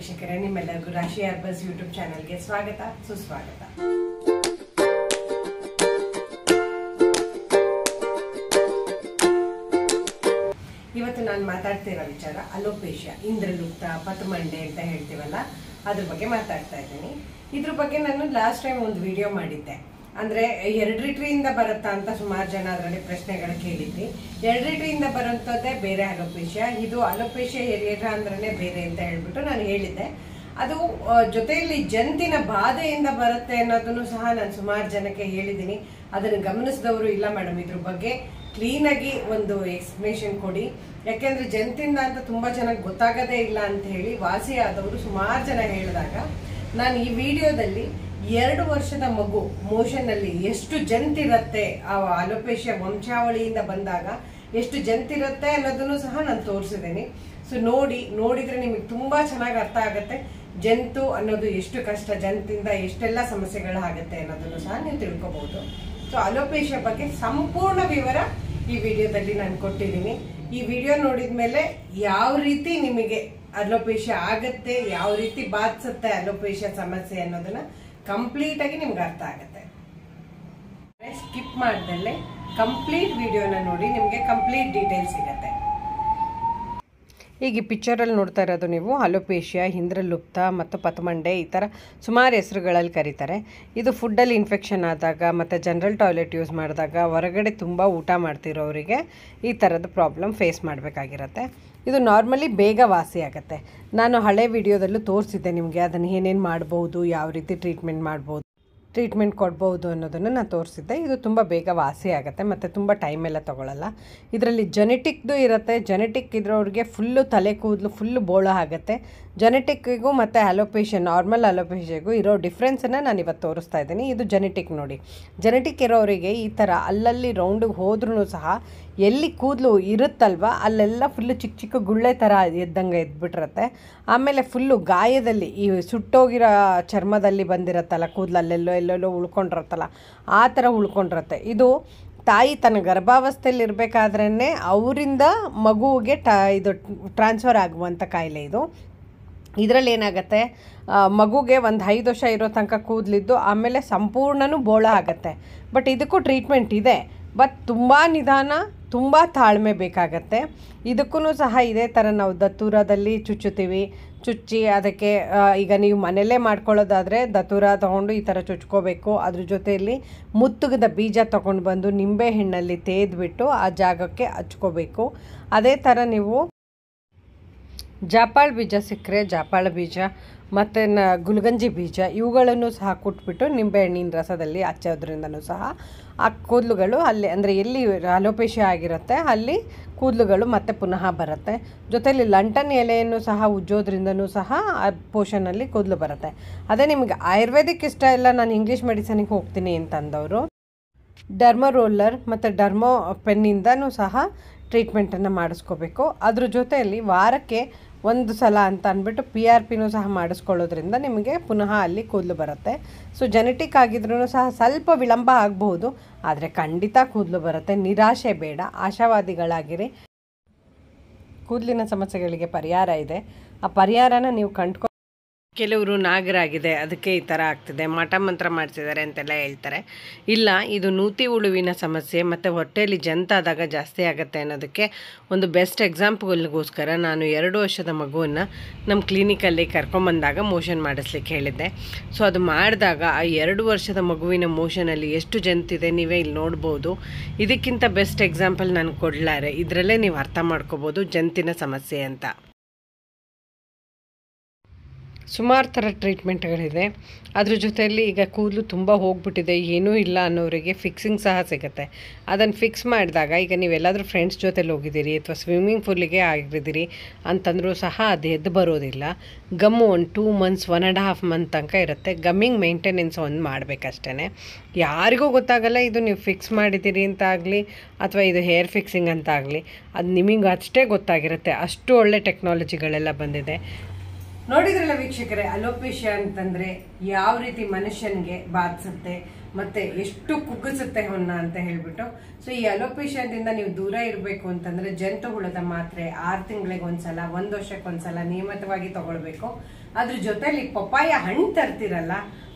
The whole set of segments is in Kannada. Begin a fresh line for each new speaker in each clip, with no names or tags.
ವೀಕ್ಷಕರೇ, ನಿಮ್ಮೆಲ್ಲರಿಗೂ ರಾಶಿ ಹರ್ಬಲ್ಸ್ ಯೂಟ್ಯೂಬ್ ಚಾನೆಲ್ಗೆ ಸ್ವಾಗತ ಸುಸ್ವಾಗತ. ಇವತ್ತು ನಾನು ಮಾತಾಡ್ತಿರೋ ವಿಚಾರ ಅಲೋಪೇಶಿಯಾ, ಇಂದ್ರಲುಪ್ತ, ಪತಮಂಡೆ ಅಂತ ಹೇಳ್ತೀವಲ್ಲ, ಅದ್ರ ಬಗ್ಗೆ ಮಾತಾಡ್ತಾ ಇದ್ದೀನಿ. ಇದ್ರ ಬಗ್ಗೆ ನಾನು ಲಾಸ್ಟ್ ಟೈಮ್ ಒಂದು ವಿಡಿಯೋ ಮಾಡಿದ್ದೆ. ಅಂದ್ರೆ ಹೆರಿಡಿಟರಿಯಿಂದ ಬರುತ್ತಾ ಅಂತ ಸುಮಾರು ಜನ ಅದರಲ್ಲಿ ಪ್ರಶ್ನೆಗಳು ಕೇಳಿದ್ರಿ. ಹೆರಿಡಿಟರಿಯಿಂದ ಬರುವಂತದ್ದೇ ಬೇರೆ ಅಲೋಪೇಶಿಯಾ, ಇದು ಅಲೋಪೇಶಿಯಾ ಏರಿಯಾ ಅಂದ್ರೆ ಬೇರೆ ಅಂತ ಹೇಳ್ಬಿಟ್ಟು ನಾನು ಹೇಳಿದ್ದೆ. ಅದು ಜೊತೆಯಲ್ಲಿ ಜಂತಿನ ಬಾಧೆಯಿಂದ ಬರುತ್ತೆ ಅನ್ನೋದನ್ನು ಸಹ ನಾನು ಸುಮಾರು ಜನಕ್ಕೆ ಹೇಳಿದ್ದೀನಿ. ಅದನ್ನು ಗಮನಿಸಿದವರು ಇಲ್ಲ ಮೇಡಮ್, ಇದ್ರ ಬಗ್ಗೆ ಕ್ಲೀನ್ ಆಗಿ ಒಂದು ಎಕ್ಸ್ಪ್ಲನೇಷನ್ ಕೊಡಿ, ಯಾಕೆಂದ್ರೆ ಜಂತಿಂದ ಅಂತ ತುಂಬಾ ಜನಕ್ಕೆ ಗೊತ್ತಾಗದೇ ಇಲ್ಲ ಅಂತ ಹೇಳಿ ವಾಸಿ ಆದವರು ಸುಮಾರು ಜನ ಹೇಳಿದಾಗ ನಾನು ಈ ವಿಡಿಯೋದಲ್ಲಿ 2 ವರ್ಷದ ಮಗು ಮೋಷನ್ ಅಲ್ಲಿ ಎಷ್ಟು ಜಂತಿರತ್ತೆ, ಆ ಅಲೋಪೇಶಿಯಾ ವಂಶಾವಳಿಯಿಂದ ಬಂದಾಗ ಎಷ್ಟು ಜಂತಿರುತ್ತೆ ಅನ್ನೋದನ್ನು ಸಹ ನಾನು ತೋರಿಸಿದ್ದೀನಿ. ಸೊ ನೋಡಿದ್ರೆ ನಿಮಗೆ ತುಂಬಾ ಚೆನ್ನಾಗಿ ಅರ್ಥ ಆಗುತ್ತೆ. ಜಂತು ಅನ್ನೋದು ಎಷ್ಟು ಕಷ್ಟ, ಜಂತಿಂದ ಎಷ್ಟೆಲ್ಲ ಸಮಸ್ಯೆಗಳು ಆಗುತ್ತೆ ಅನ್ನೋದನ್ನು ಸಹ ನೀವು ತಿಳ್ಕೊಬಹುದು. ಸೊ ಅಲೋಪೇಶಿಯಾ ಬಗ್ಗೆ ಸಂಪೂರ್ಣ ವಿವರ ಈ ವಿಡಿಯೋದಲ್ಲಿ ನಾನು ಕೊಟ್ಟಿದ್ದೀನಿ. ಈ ವಿಡಿಯೋ ನೋಡಿದ್ಮೇಲೆ ಯಾವ ರೀತಿ ನಿಮಗೆ ಅಲೋಪೇಶಿಯಾ ಆಗತ್ತೆ, ಯಾವ ರೀತಿ ಬಾಧಿಸುತ್ತೆ ಅಲೋಪೇಶಿಯಾ ಸಮಸ್ಯೆ ಅನ್ನೋದನ್ನ ಕಂಪ್ಲೀಟ್ ಆಗಿ ನಿಮ್ಗೆ ಅರ್ಥ ಆಗುತ್ತೆ. ಸ್ಕಿಪ್ ಮಾಡ್ದಲ್ಲೇ ಕಂಪ್ಲೀಟ್ ವಿಡಿಯೋನ ನೋಡಿ, ನಿಮಗೆ ಕಂಪ್ಲೀಟ್ ಡೀಟೇಲ್ಸ್ ಸಿಗತ್ತೆ. ಈಗ ಈ ಪಿಕ್ಚರಲ್ಲಿ ನೋಡ್ತಾ ಇರೋದು ನೀವು ಅಲೋಪೇಶಿಯಾ, ಇಂದ್ರಲುಪ್ತ ಮತ್ತು ಪತಮಂಡೆ ಈ ಥರ ಸುಮಾರು ಹೆಸರುಗಳಲ್ಲಿ ಕರೀತಾರೆ. ಇದು ಫುಡ್ಡಲ್ಲಿ ಇನ್ಫೆಕ್ಷನ್ ಆದಾಗ ಮತ್ತು ಜನರಲ್ ಟಾಯ್ಲೆಟ್ ಯೂಸ್ ಮಾಡಿದಾಗ, ಹೊರಗಡೆ ತುಂಬ ಊಟ ಮಾಡ್ತಿರೋರಿಗೆ ಈ ಥರದ ಪ್ರಾಬ್ಲಮ್ ಫೇಸ್ ಮಾಡಬೇಕಾಗಿರುತ್ತೆ. ಇದು ನಾರ್ಮಲಿ ಬೇಗ ವಾಸಿ ಆಗುತ್ತೆ. ನಾನು ಹಳೆ ವಿಡಿಯೋದಲ್ಲೂ ತೋರಿಸಿದ್ದೆ ನಿಮಗೆ ಅದನ್ನು ಏನೇನು ಮಾಡ್ಬೋದು, ಯಾವ ರೀತಿ ಟ್ರೀಟ್ಮೆಂಟ್ ಕೊಡ್ಬೋದು ಅನ್ನೋದನ್ನು ನಾನು ತೋರಿಸಿದ್ದೆ. ಇದು ತುಂಬ ಬೇಗ ವಾಸಿ ಆಗುತ್ತೆ ಮತ್ತು ತುಂಬ ಟೈಮೆಲ್ಲ ತೊಗೊಳ್ಳಲ್ಲ. ಇದರಲ್ಲಿ ಜೆನೆಟಿಕ್ದು ಇರುತ್ತೆ. ಜೆನೆಟಿಕ್ ಇದ್ರವ್ರಿಗೆ ಫುಲ್ಲು ತಲೆ ಕೂದಲು ಫುಲ್ಲು ಬೋಳ ಆಗುತ್ತೆ. ಜೆನೆಟಿಕ್ಕಿಗೂ ಮತ್ತು ಅಲೋಪೇಶಿಯಾ, ನಾರ್ಮಲ್ ಅಲೋಪೇಶಿಯಾಗೂ ಇರೋ ಡಿಫ್ರೆನ್ಸನ್ನು ನಾನು ಇವತ್ತು ತೋರಿಸ್ತಾ ಇದ್ದೀನಿ. ಇದು ಜೆನೆಟಿಕ್ ನೋಡಿ. ಜೆನೆಟಿಕ್ ಇರೋರಿಗೆ ಈ ಥರ ಅಲ್ಲಲ್ಲಿ ರೌಂಡಿಗೆ ಹೋದ್ರೂ ಸಹ ಎಲ್ಲಿ ಕೂದಲು ಇರುತ್ತಲ್ವ ಅಲ್ಲೆಲ್ಲ ಫುಲ್ಲು ಚಿಕ್ಕ ಚಿಕ್ಕ ಗುಳ್ಳೆ ಥರ ಎದ್ದಂಗೆ ಎದ್ಬಿಟ್ಟಿರುತ್ತೆ. ಆಮೇಲೆ ಫುಲ್ಲು ಗಾಯದಲ್ಲಿ, ಈ ಸುಟ್ಟೋಗಿರೋ ಚರ್ಮದಲ್ಲಿ ಬಂದಿರತ್ತಲ್ಲ ಕೂದಲು, ಎಲ್ಲೆಲ್ಲೋ ಉಳ್ಕೊಂಡಿರತ್ತಲ್ಲ, ಆ ಥರ ಉಳ್ಕೊಂಡಿರುತ್ತೆ. ಇದು ತಾಯಿ ತನ್ನ ಗರ್ಭಾವಸ್ಥೆಯಲ್ಲಿ ಇರಬೇಕಾದ್ರೇ ಅವರಿಂದ ಮಗುವಿಗೆ ಇದು ಟ್ರಾನ್ಸ್ಫರ್ ಆಗುವಂಥ ಕಾಯಿಲೆ ಇದು. ಇದರಲ್ಲಿ ಏನಾಗುತ್ತೆ, ಮಗುಗೆ ಒಂದು 5 ವರ್ಷ ಇರೋ ತನಕ ಕೂದಲಿದ್ದು ಆಮೇಲೆ ಸಂಪೂರ್ಣನೂ ಬೋಳ ಆಗುತ್ತೆ. ಬಟ್ ಇದಕ್ಕೂ ಟ್ರೀಟ್ಮೆಂಟ್ ಇದೆ, ಬಟ್ ತುಂಬ ನಿಧಾನ, ತುಂಬ ತಾಳ್ಮೆ ಬೇಕಾಗತ್ತೆ. ಇದಕ್ಕೂ ಸಹ ಇದೇ ಥರ ನಾವು ದತ್ತೂರದಲ್ಲಿ ಚುಚ್ಚಿ ಅದಕ್ಕೆ ಈಗ ನೀವು ಮನೆಯಲ್ಲೇ ಮಾಡ್ಕೊಳ್ಳೋದಾದರೆ ದತ್ತೂರ ತೊಗೊಂಡು ಈ ಥರ ಚುಚ್ಕೋಬೇಕು. ಅದ್ರ ಜೊತೆಯಲ್ಲಿ ಮುತ್ತುಗದ ಬೀಜ ತೊಗೊಂಡು ಬಂದು ನಿಂಬೆ ಹಣ್ಣಲ್ಲಿ ತೇದ್ಬಿಟ್ಟು ಆ ಜಾಗಕ್ಕೆ ಹಚ್ಕೋಬೇಕು. ಅದೇ ಥರ ನೀವು ಜಾಪಾಳ ಬೀಜ ಸಿಕ್ಕರೆ ಜಾಪಾಳ ಬೀಜ ಮತ್ತು ಗುಲ್ಗಂಜಿ ಬೀಜ ಇವುಗಳನ್ನು ಸಹ ಕುಟ್ಬಿಟ್ಟು ನಿಂಬೆಹಣ್ಣಿನ ರಸದಲ್ಲಿ ಹಚ್ಚೋದ್ರಿಂದನೂ ಸಹ ಆ ಕೂದಲುಗಳು ಅಲ್ಲಿ, ಅಂದರೆ ಎಲ್ಲಿ ಅಲೋಪೇಶಿಯಾ ಆಗಿರುತ್ತೆ ಅಲ್ಲಿ ಕೂದಲುಗಳು ಮತ್ತೆ ಪುನಃ ಬರುತ್ತೆ. ಜೊತೆಯಲ್ಲಿ ಲಂಟನ್ ಎಲೆಯನ್ನು ಸಹ ಉಜ್ಜೋದ್ರಿಂದನೂ ಸಹ ಆ ಪೋಷನಲ್ಲಿ ಕೂದಲು ಬರುತ್ತೆ. ಅದೇ ನಿಮಗೆ ಆಯುರ್ವೇದಿಕ್ ಇಷ್ಟ ಇಲ್ಲ, ನಾನು ಇಂಗ್ಲೀಷ್ ಮೆಡಿಸನಿಗೆ ಹೋಗ್ತೀನಿ ಅಂತಂದವರು ಡರ್ಮೋ ರೋಲರ್ ಮತ್ತು ಡರ್ಮೋ ಪೆನ್ನಿಂದನೂ ಸಹ ಟ್ರೀಟ್ಮೆಂಟನ್ನು ಮಾಡಿಸ್ಕೋಬೇಕು. ಅದ್ರ ಜೊತೆಯಲ್ಲಿ ವಾರಕ್ಕೆ 1 ಸಲ ಅಂತ ಅಂದ್ಬಿಟ್ಟು PRPನೂ ಸಹ ಮಾಡಿಸ್ಕೊಳ್ಳೋದ್ರಿಂದ ನಿಮಗೆ ಪುನಃ ಅಲ್ಲಿ ಕೂದಲು ಬರುತ್ತೆ. ಸೊ ಜೆನೆಟಿಕ್ ಆಗಿದ್ರೂ ಸಹ ಸ್ವಲ್ಪ ವಿಳಂಬ ಆಗ್ಬೋದು, ಆದರೆ ಖಂಡಿತ ಕೂದಲು ಬರುತ್ತೆ. ನಿರಾಶೆ ಬೇಡ, ಆಶಾವಾದಿಗಳಾಗಿರಿ. ಕೂದಲಿನ ಸಮಸ್ಯೆಗಳಿಗೆ ಪರಿಹಾರ ಇದೆ. ಆ ಪರಿಹಾರನ ನೀವು ಕೆಲವರು ನಾಗರಾಗಿದೆ ಅದಕ್ಕೆ ಈ ಥರ ಆಗ್ತಿದೆ, ಮಾಟ ಮಂತ್ರ ಮಾಡಿಸಿದ್ದಾರೆ ಅಂತೆಲ್ಲ ಹೇಳ್ತಾರೆ. ಇಲ್ಲ, ಇದು ನೂತಿ ಹುಳುವಿನ ಸಮಸ್ಯೆ ಮತ್ತು ಹೊಟ್ಟೆಯಲ್ಲಿ ಜಂತಾದಾಗ ಜಾಸ್ತಿ ಆಗುತ್ತೆ ಅನ್ನೋದಕ್ಕೆ ಒಂದು ಬೆಸ್ಟ್ ಎಕ್ಸಾಂಪಲ್ಗೋಸ್ಕರ ನಾನು 2 ವರ್ಷದ ಮಗುವನ್ನು ನಮ್ಮ ಕ್ಲಿನಿಕಲ್ಲಿ ಕರ್ಕೊಂಬಂದಾಗ ಮೋಷನ್ ಮಾಡಿಸ್ಲಿಕ್ಕೆ ಹೇಳಿದ್ದೆ. ಸೊ ಅದು ಮಾಡಿದಾಗ ಆ 2 ವರ್ಷದ ಮಗುವಿನ ಮೋಷನಲ್ಲಿ ಎಷ್ಟು ಜಂತಿದೆ ನೀವೇ ಇಲ್ಲಿ ನೋಡ್ಬೋದು. ಇದಕ್ಕಿಂತ ಬೆಸ್ಟ್ ಎಕ್ಸಾಂಪಲ್ ನಾನು ಕೊಡಲಾರೆ. ಇದರಲ್ಲೇ ನೀವು ಅರ್ಥ ಮಾಡ್ಕೋಬೋದು ಜಂತಿನ ಸಮಸ್ಯೆ ಅಂತ. ಸುಮಾರು ಥರ ಟ್ರೀಟ್ಮೆಂಟ್ಗಳಿದೆ. ಅದ್ರ ಜೊತೆಯಲ್ಲಿ ಈಗ ಕೂದಲು ತುಂಬ ಹೋಗ್ಬಿಟ್ಟಿದೆ, ಏನೂ ಇಲ್ಲ ಅನ್ನೋರಿಗೆ ಫಿಕ್ಸಿಂಗ್ ಸಹ ಸಿಗುತ್ತೆ. ಅದನ್ನು ಫಿಕ್ಸ್ ಮಾಡಿದಾಗ, ಈಗ ನೀವೆಲ್ಲಾದರೂ ಫ್ರೆಂಡ್ಸ್ ಜೊತೆಲಿ ಹೋಗಿದ್ದೀರಿ ಅಥವಾ ಸ್ವಿಮ್ಮಿಂಗ್ ಪೂಲಿಗೆ ಆಗಿದ್ದೀರಿ ಅಂತಂದರೂ ಸಹ ಅದು ಎದ್ದು ಬರೋದಿಲ್ಲ. ಗಮ್ಮು ಒಂದು 2 ಮಂತ್ಸ್ 1.5 ಮಂತ್ ತನಕ ಇರುತ್ತೆ. ಗಮ್ಮಿಂಗ್ ಮೇಂಟೆನೆನ್ಸ್ ಒಂದು ಮಾಡಬೇಕಷ್ಟೇ. ಯಾರಿಗೂ ಗೊತ್ತಾಗಲ್ಲ ಇದು ನೀವು ಫಿಕ್ಸ್ ಮಾಡಿದ್ದೀರಿ ಅಂತ ಆಗಲಿ ಅಥವಾ ಇದು ಹೇರ್ ಫಿಕ್ಸಿಂಗ್ ಅಂತ ಆಗಲಿ, ಅದು ನಿಮಗೆ ಅಷ್ಟೇ ಗೊತ್ತಾಗಿರುತ್ತೆ. ಅಷ್ಟು ಒಳ್ಳೆ ಟೆಕ್ನಾಲಜಿಗಳೆಲ್ಲ ಬಂದಿದೆ. ನೋಡಿದ್ರಲ್ಲ ವೀಕ್ಷಕರೇ, ಅಲೋಪೇಶಿಯಾ ಅಂತಂದ್ರೆ ಯಾವ ರೀತಿ ಮನುಷ್ಯನಿಗೆ ಬಾಧಿಸುತ್ತೆ ಮತ್ತೆ ಎಷ್ಟು ಕುಗ್ಗಿಸುತ್ತೆ ಹೊನ್ನ ಅಂತ ಹೇಳ್ಬಿಟ್ಟು. ಸೊ ಈ ಅಲೋಪೇಶಿಯಾದಿಂದ ನೀವು ದೂರ ಇರಬೇಕು ಅಂತಂದ್ರೆ ಜಂತು ಹುಳದ ಮಾತ್ರೆ 6 ತಿಂಗಳಿಗೆ ಒಂದ್ಸಲ, 1 ವರ್ಷಕ್ಕೊಂದ್ಸಲ ನಿಯಮಿತವಾಗಿ ತಗೊಳ್ಬೇಕು. ಅದ್ರ ಜೊತೆಲಿ ಪಪ್ಪಾಯ ಹಣ್ಣು ತರ್ತಿರಲ್ಲ,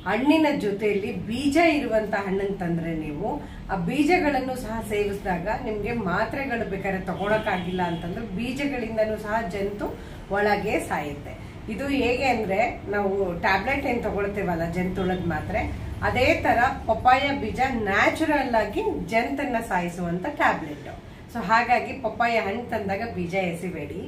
ಹಣ್ಣಿನ ಜೊತೆಯಲ್ಲಿ ಬೀಜ ಇರುವಂತ ಹಣ್ಣನ್ನು ತಂದ್ರೆ ನೀವು ಆ ಬೀಜಗಳನ್ನು ಸಹ ಸೇವಿಸಿದಾಗ ನಿಮ್ಗೆ ಮಾತ್ರೆಗಳು ಬೇಕಾದ್ರೆ ತಗೊಳಕ್ಕಾಗಿಲ್ಲ ಅಂತಂದ್ರೆ ಬೀಜಗಳಿಂದನೂ ಸಹ ಜಂತು ಒಳಗೆ ಸಾಯುತ್ತೆ. ಇದು ಹೇಗೆ ಅಂದ್ರೆ ನಾವು ಟ್ಯಾಬ್ಲೆಟ್ ಏನ್ ತಗೊಳ್ತೇವಲ್ಲ ಜಂತುಳದ ಮಾತ್ರೆ, ಅದೇ ತರ ಪಪ್ಪಾಯ ಬೀಜ ನ್ಯಾಚುರಲ್ ಆಗಿ ಜಂತನ್ನ ಸಾಯಿಸುವಂತ ಟ್ಯಾಬ್ಲೆಟ್. ಸೊ ಹಾಗಾಗಿ ಪಪ್ಪಾಯ ಹಣ್ಣು ತಂದಾಗ ಬೀಜ ಎಸಿಬೇಡಿ.